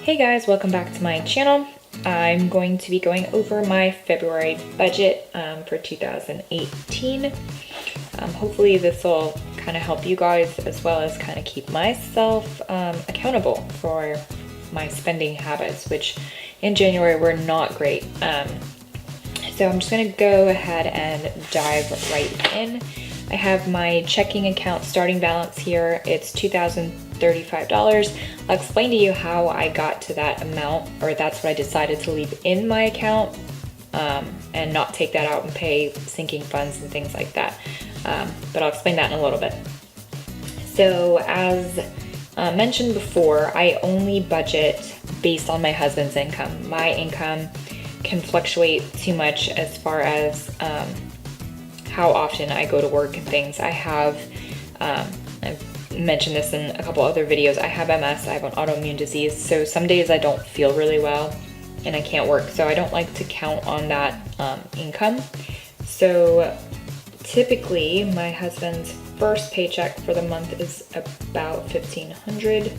Hey guys, welcome back to my channel. I'm going to be going over my February budget for 2018. Hopefully this will kind of help you guys as well as kind of keep myself accountable for my spending habits, which in January were not great. So I'm just gonna go ahead and dive right in. I have my checking account starting balance here. It's $2,035. I'll explain to you how I got to that amount, or that's what I decided to leave in my account and not take that out and pay sinking funds and things like that. But I'll explain that in a little bit. So as mentioned before, I only budget based on my husband's income. My income can fluctuate too much as far as how often I go to work and things. I have, I've mentioned this in a couple other videos, I have MS, I have an autoimmune disease, so some days I don't feel really well and I can't work, so I don't like to count on that income. So typically my husband's first paycheck for the month is about $1,500.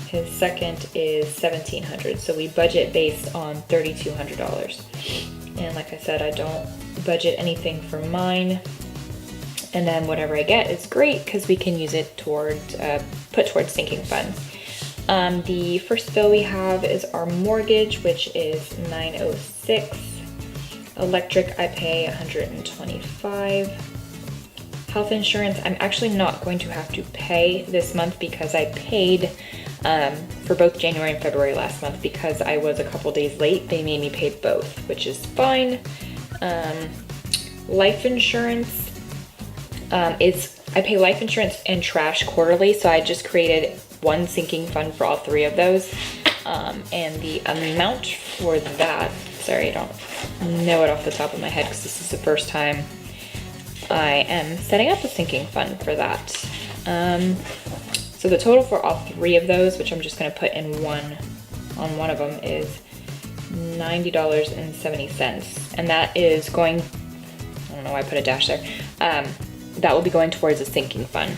His second is $1,700, so we budget based on $3,200. And like I said, I don't budget anything for mine, and then whatever I get is great because we can use it towards put towards sinking funds. The first bill we have is our mortgage, which is $906. Electric I pay $125. Health insurance I'm actually not going to have to pay this month because I paid for both January and February last month because I was a couple days late. They made me pay both, which is fine. Life insurance I pay life insurance and trash quarterly, so I just created one sinking fund for all three of those. And the amount for that, sorry, I don't know it off the top of my head because this is the first time I am setting up a sinking fund for that. So the total for all three of those, which I'm just going to put in one of them, is $90.70. And that is going, I don't know why I put a dash there. That will be going towards a sinking fund.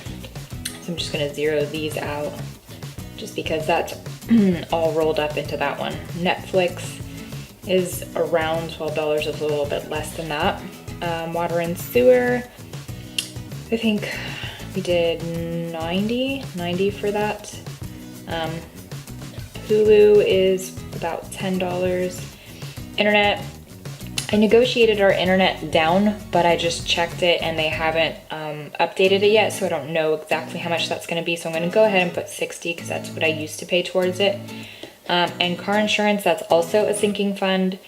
So I'm just going to zero these out just because that's all rolled up into that one. Netflix is around $12, it's a little bit less than that. Water and sewer, I think we did 90 for that. Hulu is about $10. Internet, I negotiated our internet down, but I just checked it and they haven't updated it yet, so I don't know exactly how much that's going to be. So I'm going to go ahead and put 60 because that's what I used to pay towards it. And car insurance, that's also a sinking fund,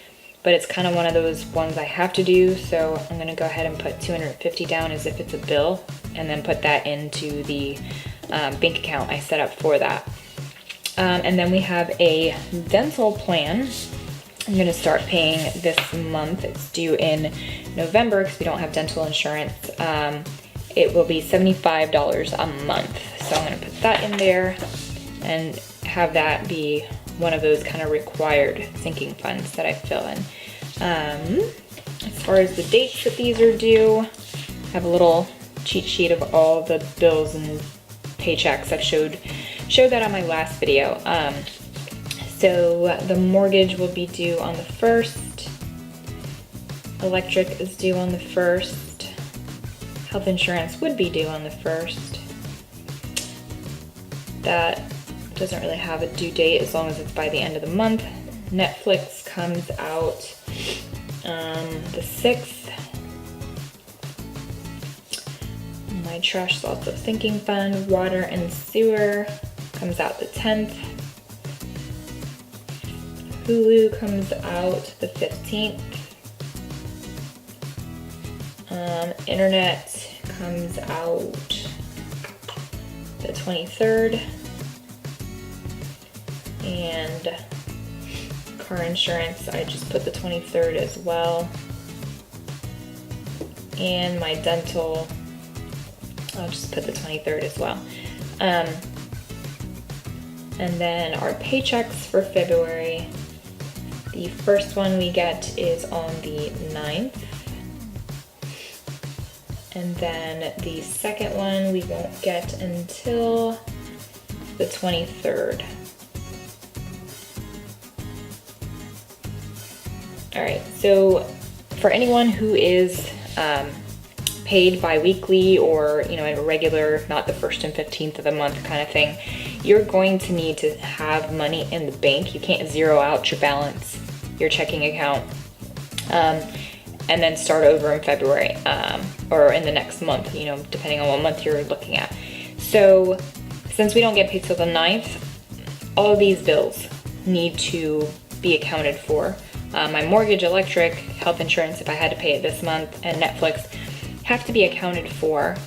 but it's kind of one of those ones I have to do. So I'm going to go ahead and put 250 down as if it's a bill, and then put that into the bank account I set up for that. And then we have a dental plan. I'm going to start paying this month. It's due in November because we don't have dental insurance. It will be $75 a month. So I'm going to put that in there and have that be one of those kind of required sinking funds that I fill in. As far as the dates that these are due, I have a little cheat sheet of all the bills and paychecks. I've showed that on my last video. So the mortgage will be due on the 1st. Electric is due on the 1st. Health insurance would be due on the 1st. That doesn't really have a due date as long as it's by the end of the month. Netflix comes out the 6th. My trash is also a sinking fund. Water and sewer comes out the 10th. Hulu comes out the 15th. Internet comes out the 23rd. And car insurance, I just put the 23rd as well. And my dental, I'll just put the 23rd as well. And then our paychecks for February. The first one we get is on the 9th. And then the second one we won't get until the 23rd. All right, so for anyone who is paid bi-weekly or, you know, in a regular, not the 1st and 15th of the month kind of thing, you're going to need to have money in the bank. You can't zero out your balance, your checking account, and then start over in February or in the next month, you know, depending on what month you're looking at. So since we don't get paid till the 9th, all of these bills need to be accounted for. My mortgage, electric, health insurance, if I had to pay it this month, and Netflix have to be accounted for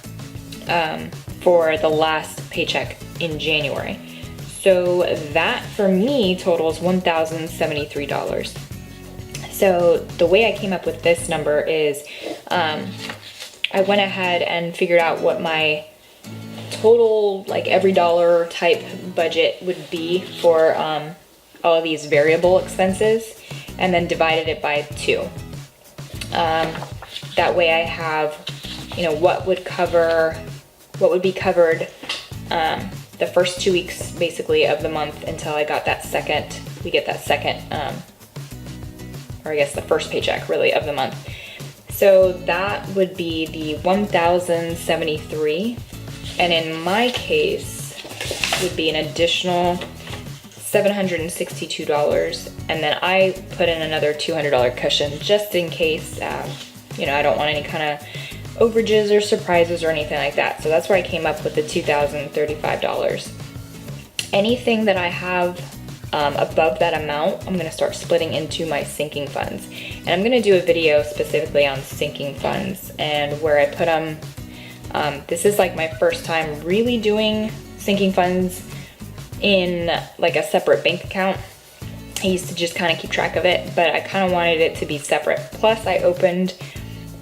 the last paycheck in January. So that for me totals $1,073. So the way I came up with this number is I went ahead and figured out what my total, like every dollar type budget would be for all of these variable expenses, and then divided it by 2. That way I have, you know, what would be covered the first 2 weeks basically of the month until I got that second, or I guess the first paycheck really of the month. So that would be the $1,073, and in my case would be an additional $762, and then I put in another $200 cushion just in case, you know, I don't want any kind of overages or surprises or anything like that. So that's where I came up with the $2,035. Anything that I have above that amount, I'm gonna start splitting into my sinking funds. And I'm gonna do a video specifically on sinking funds and where I put them. This is like my first time really doing sinking funds in like a separate bank account. I used to just kind of keep track of it, but I kind of wanted it to be separate. Plus I opened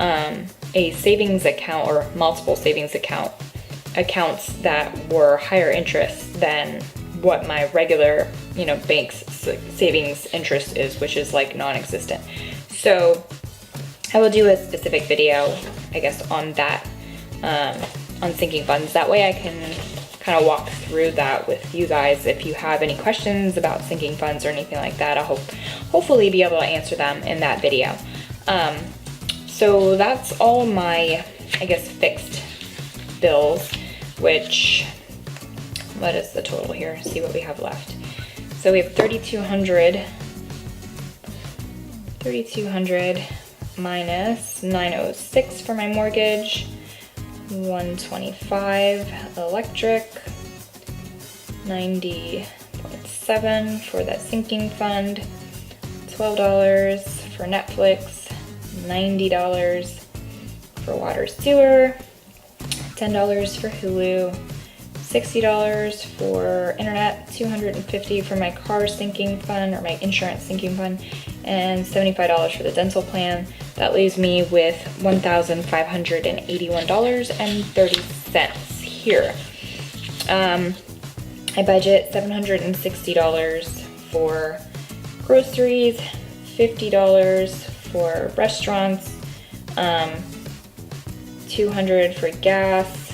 a savings account or multiple savings accounts that were higher interest than what my regular, you know, bank's savings interest is, which is like non-existent. So I will do a specific video, I guess, on that, on sinking funds. That way I can kind of walk through that with you guys. If you have any questions about sinking funds or anything like that, I'll hopefully be able to answer them in that video. So that's all my, I guess, fixed bills, which, what is the total here? See what we have left. So we have $3,200 minus $906 for my mortgage, $125 electric, $90.7 for that sinking fund, $12 for Netflix, $90 for water sewer, $10 for Hulu, $60 for internet, $250 for my car sinking fund or my insurance sinking fund, and $75 for the dental plan. That leaves me with $1,581.30 here. I budget $760 for groceries, $50 for restaurants, $200 for gas.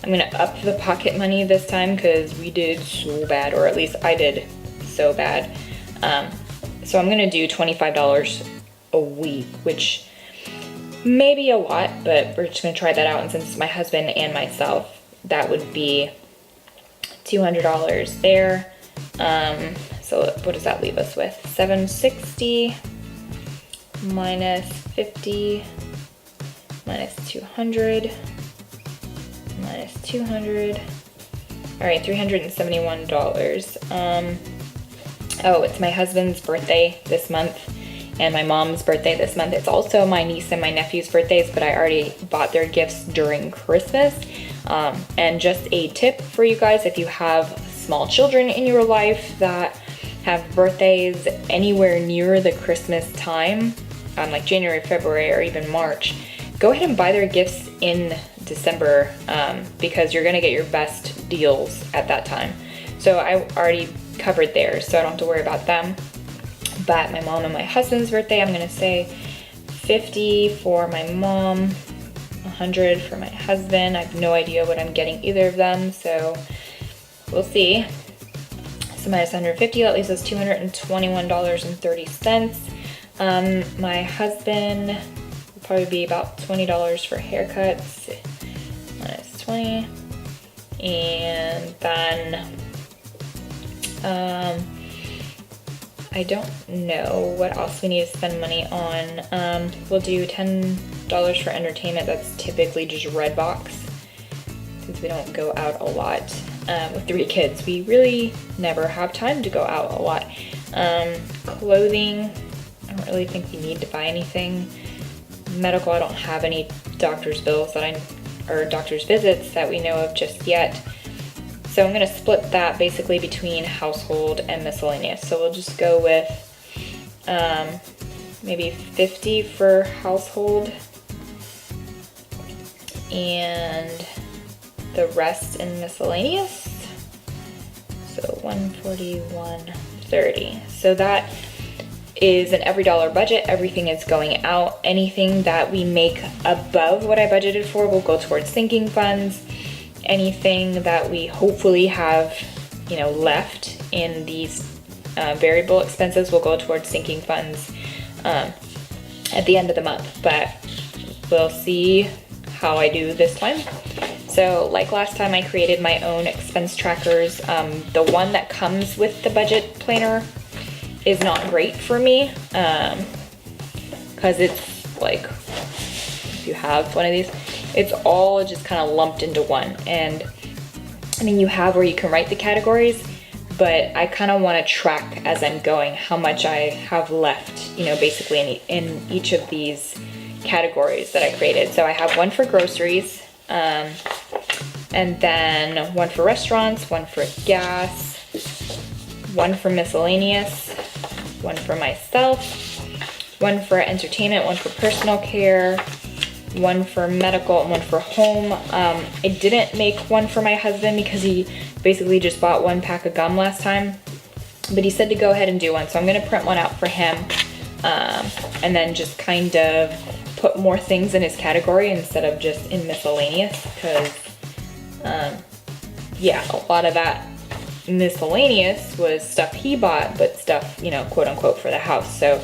I'm gonna up the pocket money this time because we did so bad, or at least I did so bad. So I'm gonna do $25 a week, which may be a lot, but we're just gonna try that out. And since it's my husband and myself, that would be $200 there. So what does that leave us with? $760 minus 50 minus 200 minus 200. All right, $371. Oh, it's my husband's birthday this month and my mom's birthday this month. It's also my niece and my nephew's birthdays, but I already bought their gifts during Christmas. And just a tip for you guys, if you have small children in your life that have birthdays anywhere near the Christmas time, like January, February, or even March, go ahead and buy their gifts in December, because you're gonna get your best deals at that time. So I already covered theirs, so I don't have to worry about them. But my mom and my husband's birthday, I'm gonna say 50 for my mom, 100 for my husband. I have no idea what I'm getting either of them, so we'll see. So minus 150, that leaves us $221.30. My husband will probably be about $20 for haircuts, minus 20. And then, I don't know what else we need to spend money on. We'll do $10 for entertainment. That's typically just Redbox, since we don't go out a lot. With 3 kids, we really never have time to go out a lot. Clothing, I don't really think we need to buy anything. Medical, I don't have any doctor's bills or doctor's visits that we know of just yet. So I'm gonna split that basically between household and miscellaneous. So we'll just go with maybe 50 for household and the rest in miscellaneous. So 140, 130. So that is an every dollar budget. Everything is going out. Anything that we make above what I budgeted for will go towards sinking funds. Anything that we hopefully have, left in these variable expenses will go towards sinking funds at the end of the month. But we'll see how I do this time. So like last time, I created my own expense trackers. The one that comes with the budget planner is not great for me because it's like, if you have one of these, it's all just kind of lumped into one. And I mean, you have where you can write the categories, but I kind of want to track as I'm going how much I have left, basically in each of these categories that I created. So I have one for groceries, and then one for restaurants, one for gas, one for miscellaneous, one for myself, one for entertainment, one for personal care, one for medical, and one for home. I didn't make one for my husband because he basically just bought 1 pack of gum last time, but he said to go ahead and do one. So I'm gonna print one out for him, and then just kind of put more things in his category instead of just in miscellaneous, because yeah, a lot of that miscellaneous was stuff he bought, but stuff, quote unquote, for the house. So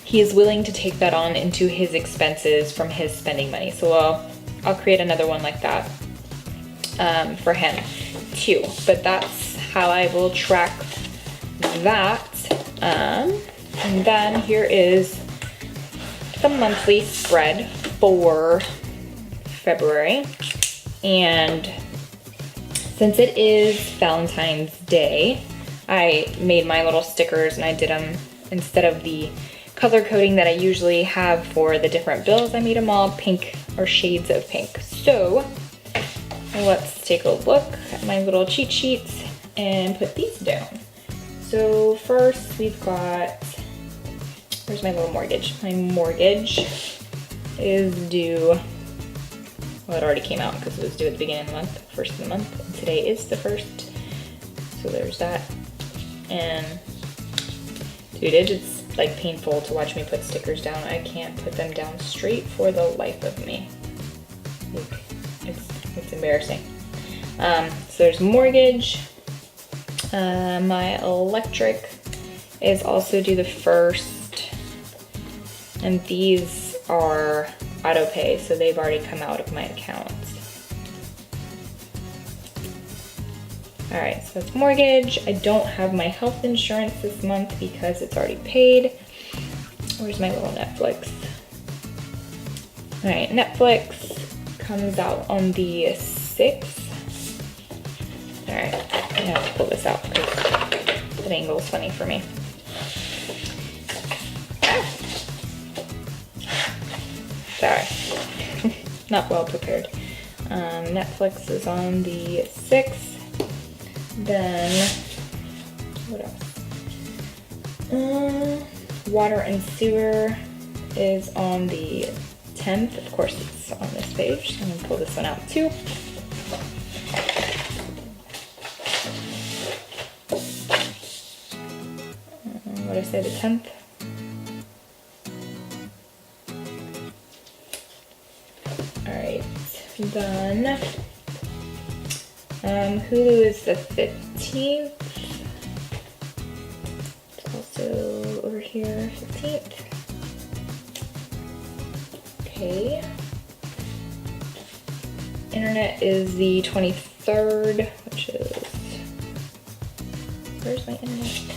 he is willing to take that on into his expenses from his spending money. So I'll create another one like that for him too. But that's how I will track that. And then here is the monthly spread for February. And since it is Valentine's Day, I made my little stickers and I did them instead of the color coding that I usually have for the different bills. I made them all pink or shades of pink. So let's take a look at my little cheat sheets and put these down. So first we've got, where's my little mortgage? My mortgage is due, well, it already came out because it was due at the beginning of the month, first of the month. And today is the first. So there's that. And dude, it's like painful to watch me put stickers down. I can't put them down straight for the life of me. Like, it's embarrassing. So there's mortgage. My electric is also due the 1st. And these are auto pay, so they've already come out of my accounts. All right, so that's mortgage. I don't have my health insurance this month because it's already paid. Where's my little Netflix? All right, Netflix comes out on the 6th. All right, I have to pull this out because that angle is funny for me. Sorry, not well prepared. Netflix is on the 6th. Then, what else? Water and sewer is on the 10th. Of course, it's on this page. I'm gonna pull this one out too. What did I say, the 10th? Alright, then Hulu is the 15th. It's also over here, 15th. pay. Internet is the 23rd, which is, where's my internet?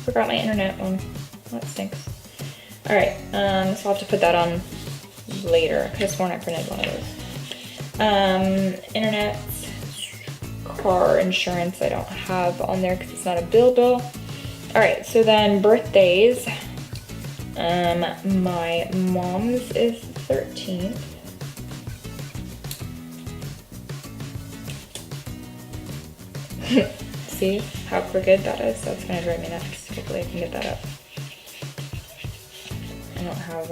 Forgot my internet one. That stinks. Alright, so I'll have to put that on later. I could have sworn I printed one of those. Internet, car insurance I don't have on there because it's not a bill. Alright, so then birthdays. My mom's is 13th. See how crooked that is? That's gonna drive me nuts. Hopefully I can get that up. I don't have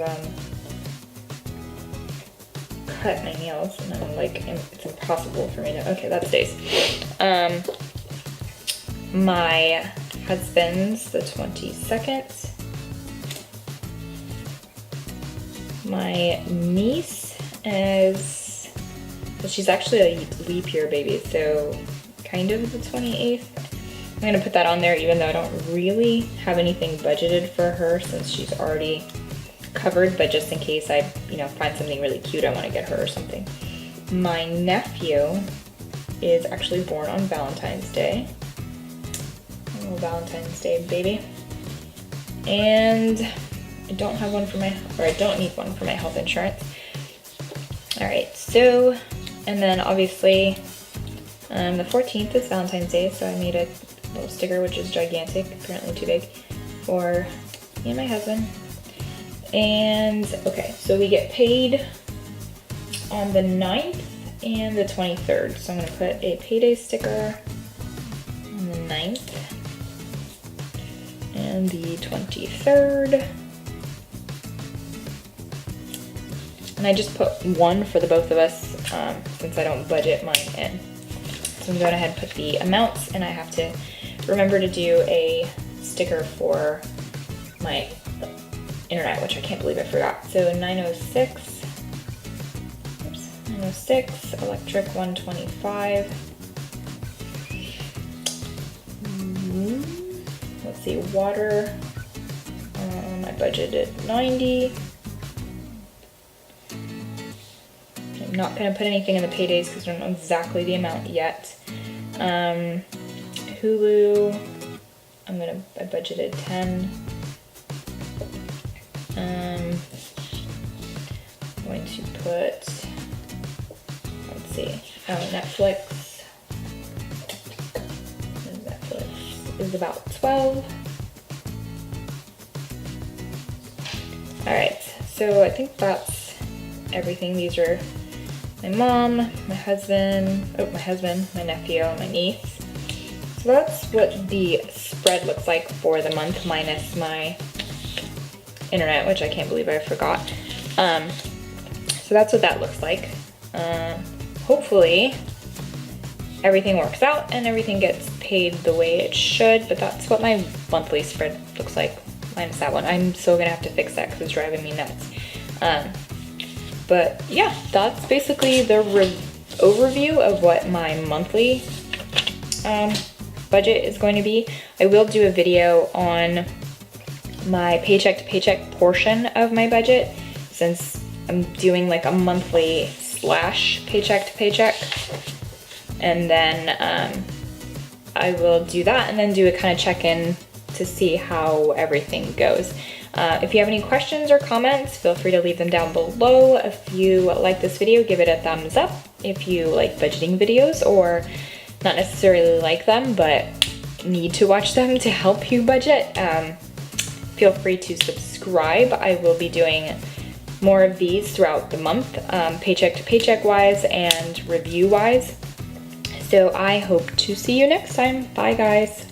cut my nails, and I'm like, it's impossible for me to, okay, that stays. My husband's the 22nd. My niece is, well, she's actually a leap year baby, so kind of the 28th. I'm gonna put that on there even though I don't really have anything budgeted for her since she's already covered, but just in case I, find something really cute I want to get her or something. My nephew is actually born on Valentine's Day. A little Valentine's Day baby. And I don't have one for I don't need one for my health insurance. All right, so, and then obviously the 14th is Valentine's Day, so I made a little sticker, which is gigantic, apparently too big, for me and my husband. And okay, so we get paid on the 9th and the 23rd. So I'm gonna put a payday sticker on the 9th and the 23rd. And I just put one for the both of us since I don't budget mine in. So I'm going ahead and put the amounts, and I have to remember to do a sticker for my internet, which I can't believe I forgot. So 906, electric 125. Let's see, water, I budgeted 90. I'm not going to put anything in the paydays because I don't know exactly the amount yet. Hulu, I budgeted 10. I'm going to put, let's see, Netflix. Netflix is about 12. Alright, so I think that's everything. These are my mom, my husband, my nephew, my niece. So that's what the spread looks like for the month minus my internet, which I can't believe I forgot. So that's what that looks like. Hopefully everything works out and everything gets paid the way it should, but that's what my monthly spread looks like, minus that one. I'm still gonna have to fix that because it's driving me nuts. But yeah, that's basically the overview of what my monthly budget is going to be. I will do a video on my paycheck to paycheck portion of my budget since I'm doing like a monthly / paycheck to paycheck. And then I will do that and then do a kind of check-in to see how everything goes. If you have any questions or comments, feel free to leave them down below. If you like this video, give it a thumbs up. If you like budgeting videos or not necessarily like them, but need to watch them to help you budget, feel free to subscribe. I will be doing more of these throughout the month, paycheck to paycheck wise and review wise. So I hope to see you next time. Bye guys.